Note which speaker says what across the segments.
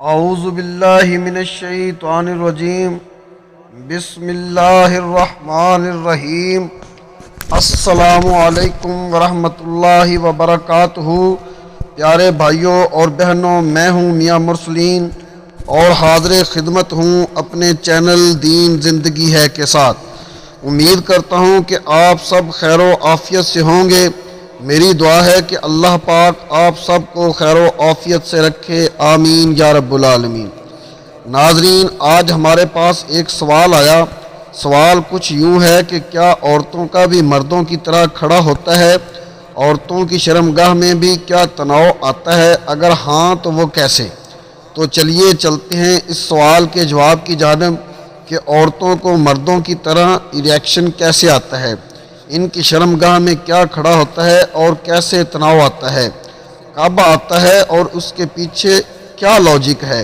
Speaker 1: اعوذ باللہ من الشیطان الرجیم بسم اللہ الرحمن الرحیم السلام علیکم ورحمۃ اللہ وبرکاتہ۔ پیارے بھائیوں اور بہنوں، میں ہوں میاں مرسلین اور حاضر خدمت ہوں اپنے چینل دین زندگی ہے کے ساتھ۔ امید کرتا ہوں کہ آپ سب خیر و عافیت سے ہوں گے۔ میری دعا ہے کہ اللہ پاک آپ سب کو خیر و عافیت سے رکھے، آمین یا رب العالمین۔ ناظرین، آج ہمارے پاس ایک سوال آیا۔ سوال کچھ یوں ہے کہ کیا عورتوں کا بھی مردوں کی طرح کھڑا ہوتا ہے؟ عورتوں کی شرمگاہ میں بھی کیا تناؤ آتا ہے؟ اگر ہاں تو وہ کیسے؟ تو چلیے چلتے ہیں اس سوال کے جواب کی جانب کہ عورتوں کو مردوں کی طرح ریئیکشن کیسے آتا ہے، ان کی شرمگاہ میں کیا کھڑا ہوتا ہے اور کیسے تناؤ آتا ہے، کب آتا ہے اور اس کے پیچھے کیا لاجک ہے۔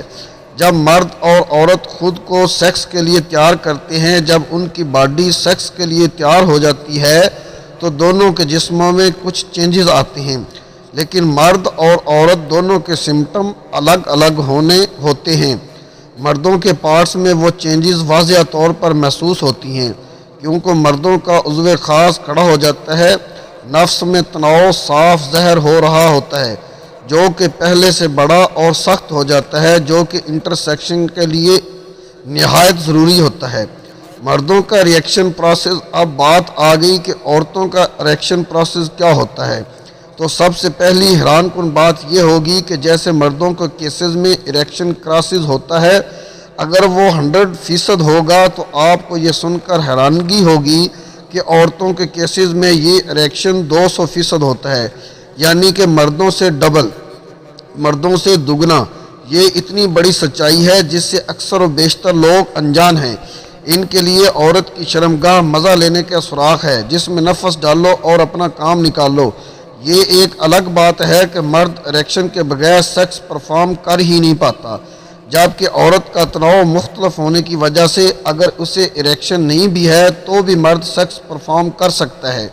Speaker 1: جب مرد اور عورت خود کو سیکس کے لیے تیار کرتے ہیں، جب ان کی باڈی سیکس کے لیے تیار ہو جاتی ہے تو دونوں کے جسموں میں کچھ چینجز آتے ہیں، لیکن مرد اور عورت دونوں کے سمٹم الگ الگ ہوتے ہیں۔ مردوں کے پارٹس میں وہ چینجز واضح طور پر محسوس ہوتی ہیں کیونکہ مردوں کا عضو خاص کھڑا ہو جاتا ہے، نفس میں تناؤ صاف ظاہر ہو رہا ہوتا ہے جو کہ پہلے سے بڑا اور سخت ہو جاتا ہے، جو کہ انٹرسیکشن کے لیے نہایت ضروری ہوتا ہے۔ مردوں کا ریئیکشن پروسیس، اب بات آ گئی کہ عورتوں کا ریئیکشن پروسیس کیا ہوتا ہے۔ تو سب سے پہلی حیران کن بات یہ ہوگی کہ جیسے مردوں کے کیسز میں ریئیکشن پروسیس ہوتا ہے، اگر وہ 100% ہوگا تو آپ کو یہ سن کر حیرانگی ہوگی کہ عورتوں کے کیسز میں یہ ریئیکشن 200% ہوتا ہے، یعنی کہ مردوں سے ڈبل، مردوں سے دگنا۔ یہ اتنی بڑی سچائی ہے جس سے اکثر و بیشتر لوگ انجان ہیں۔ ان کے لیے عورت کی شرمگاہ مزہ لینے کا سوراخ ہے جس میں نفس ڈالو اور اپنا کام نکالو۔ یہ ایک الگ بات ہے کہ مرد ریئیکشن کے بغیر سیکس پرفارم کر ہی نہیں پاتا، جبکہ عورت کا تناؤ مختلف ہونے کی وجہ سے اگر اسے اریکشن نہیں بھی ہے تو بھی مرد سیکس پرفارم کر سکتا ہے،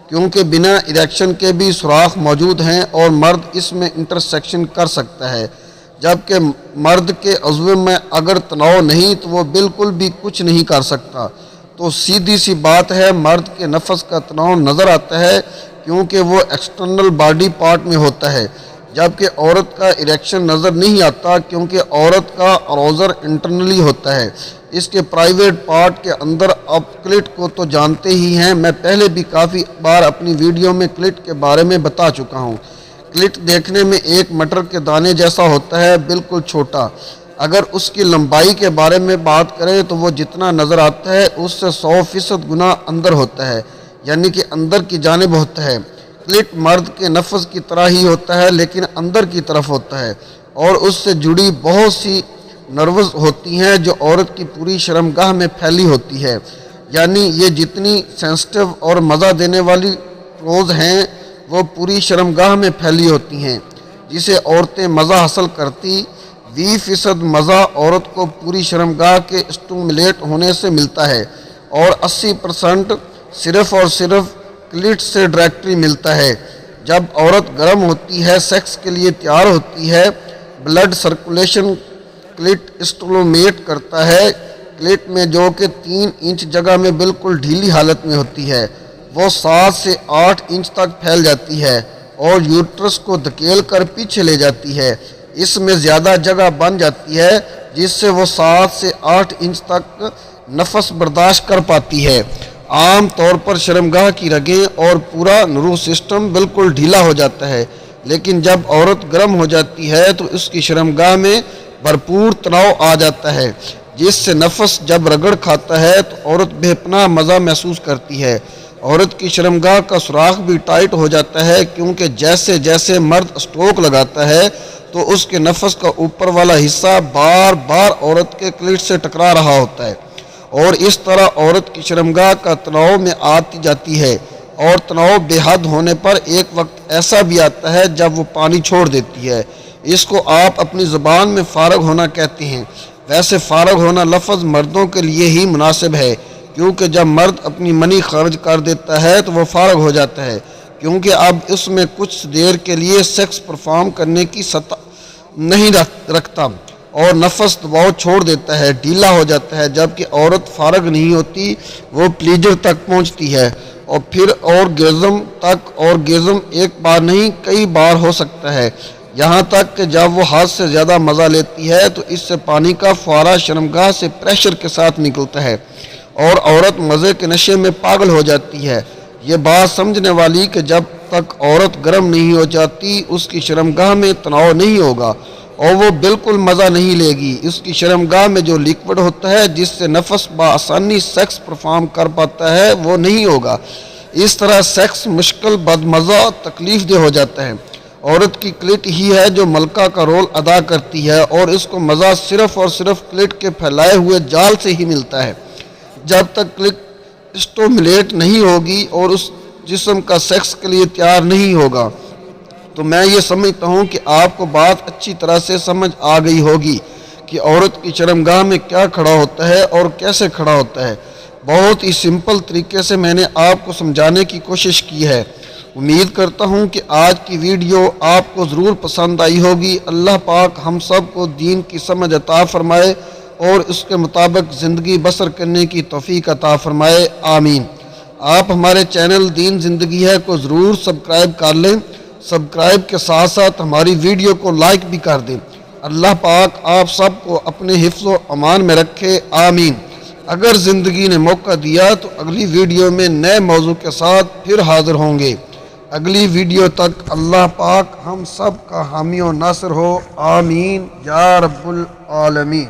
Speaker 1: کیونکہ بنا اریکشن کے بھی سوراخ موجود ہیں اور مرد اس میں انٹرسیکشن کر سکتا ہے، جبکہ مرد کے عضو میں اگر تناؤ نہیں تو وہ بالکل بھی کچھ نہیں کر سکتا۔ تو سیدھی سی بات ہے، مرد کے نفس کا تناؤ نظر آتا ہے کیونکہ وہ ایکسٹرنل باڈی پارٹ میں ہوتا ہے، جبکہ عورت کا اریکشن نظر نہیں آتا کیونکہ عورت کا اروزر انٹرنلی ہوتا ہے، اس کے پرائیویٹ پارٹ کے اندر۔ اب کلٹ کو تو جانتے ہی ہیں، میں پہلے بھی کافی بار اپنی ویڈیو میں کلٹ کے بارے میں بتا چکا ہوں۔ کلٹ دیکھنے میں ایک مٹر کے دانے جیسا ہوتا ہے، بالکل چھوٹا۔ اگر اس کی لمبائی کے بارے میں بات کریں تو وہ جتنا نظر آتا ہے اس سے 100% گنا اندر ہوتا ہے، یعنی کہ اندر کی جانب ہوتا ہے۔ کلٹ مرد کے نفس کی طرح ہی ہوتا ہے لیکن اندر کی طرف ہوتا ہے اور اس سے جڑی بہت سی نروز ہوتی ہیں جو عورت کی پوری شرمگاہ میں پھیلی ہوتی ہے، یعنی یہ جتنی سینسٹیو اور مزہ دینے والی روز ہیں وہ پوری شرمگاہ میں پھیلی ہوتی ہیں، جسے عورتیں مزہ حاصل کرتی۔ 20% مزہ عورت کو پوری شرمگاہ کے اسٹیمولیٹ ہونے سے ملتا ہے اور 80% صرف اور صرف کلٹ سے ڈائریکٹلی ملتا ہے۔ جب عورت گرم ہوتی ہے، سیکس کے لیے تیار ہوتی ہے، بلڈ سرکولیشن کلٹ اسٹیمولیٹ کرتا ہے۔ کلٹ میں جو کہ 3 انچ جگہ میں بالکل ڈھیلی حالت میں ہوتی ہے، وہ 7 سے 8 انچ تک پھیل جاتی ہے اور یوٹرس کو دھکیل کر پیچھے لے جاتی ہے۔ اس میں زیادہ جگہ بن جاتی ہے جس سے وہ 7 سے 8 انچ تک نفس برداشت کر پاتی ہے۔ عام طور پر شرمگاہ کی رگیں اور پورا نروس سسٹم بالکل ڈھیلا ہو جاتا ہے، لیکن جب عورت گرم ہو جاتی ہے تو اس کی شرمگاہ میں بھرپور تناؤ آ جاتا ہے، جس سے نفس جب رگڑ کھاتا ہے تو عورت بے پناہ مزہ محسوس کرتی ہے۔ عورت کی شرمگاہ کا سوراخ بھی ٹائٹ ہو جاتا ہے کیونکہ جیسے جیسے مرد اسٹروک لگاتا ہے تو اس کے نفس کا اوپر والا حصہ بار بار عورت کے کلٹ سے ٹکرا رہا ہوتا ہے اور اس طرح عورت کی شرمگاہ کا تناؤ میں آتی جاتی ہے، اور تناؤ بے حد ہونے پر ایک وقت ایسا بھی آتا ہے جب وہ پانی چھوڑ دیتی ہے۔ اس کو آپ اپنی زبان میں فارغ ہونا کہتے ہیں۔ ویسے فارغ ہونا لفظ مردوں کے لیے ہی مناسب ہے کیونکہ جب مرد اپنی منی خارج کر دیتا ہے تو وہ فارغ ہو جاتا ہے، کیونکہ اب اس میں کچھ دیر کے لیے سیکس پرفارم کرنے کی سطح نہیں رکھتا۔ اور نفس دباؤ چھوڑ دیتا ہے، ڈھیلا ہو جاتا ہے، جبکہ عورت فارغ نہیں ہوتی، وہ پلیجر تک پہنچتی ہے اور پھر اورگیزم ایک بار نہیں کئی بار ہو سکتا ہے، یہاں تک کہ جب وہ حد سے زیادہ مزہ لیتی ہے تو اس سے پانی کا فوارہ شرمگاہ سے پریشر کے ساتھ نکلتا ہے اور عورت مزے کے نشے میں پاگل ہو جاتی ہے۔ یہ بات سمجھنے والی کہ جب تک عورت گرم نہیں ہو جاتی اس کی شرمگاہ میں تناؤ نہیں ہوگا اور وہ بالکل مزہ نہیں لے گی۔ اس کی شرمگاہ میں جو لیکوڈ ہوتا ہے جس سے نفس بآسانی سیکس پرفارم کر پاتا ہے وہ نہیں ہوگا۔ اس طرح سیکس مشکل، بدمزہ، تکلیف دہ ہو جاتا ہے۔ عورت کی کلٹ ہی ہے جو ملکہ کا رول ادا کرتی ہے اور اس کو مزہ صرف اور صرف کلٹ کے پھیلائے ہوئے جال سے ہی ملتا ہے۔ جب تک کلٹ اسٹومولیٹ نہیں ہوگی اور اس جسم کا سیکس کے لیے تیار نہیں ہوگا تو میں یہ سمجھتا ہوں کہ آپ کو بات اچھی طرح سے سمجھ آ گئی ہوگی کہ عورت کی شرمگاہ میں کیا کھڑا ہوتا ہے اور کیسے کھڑا ہوتا ہے۔ بہت ہی سمپل طریقے سے میں نے آپ کو سمجھانے کی کوشش کی ہے۔ امید کرتا ہوں کہ آج کی ویڈیو آپ کو ضرور پسند آئی ہوگی۔ اللہ پاک ہم سب کو دین کی سمجھ عطا فرمائے اور اس کے مطابق زندگی بسر کرنے کی توفیق عطا فرمائے، آمین۔ آپ ہمارے چینل دین زندگی ہے کو ضرور سبسکرائب کر لیں، سبسکرائب کے ساتھ ساتھ ہماری ویڈیو کو لائک بھی کر دیں۔ اللہ پاک آپ سب کو اپنے حفظ و امان میں رکھے، آمین۔ اگر زندگی نے موقع دیا تو اگلی ویڈیو میں نئے موضوع کے ساتھ پھر حاضر ہوں گے۔ اگلی ویڈیو تک اللہ پاک ہم سب کا حامی و ناصر ہو، آمین یا رب العالمین۔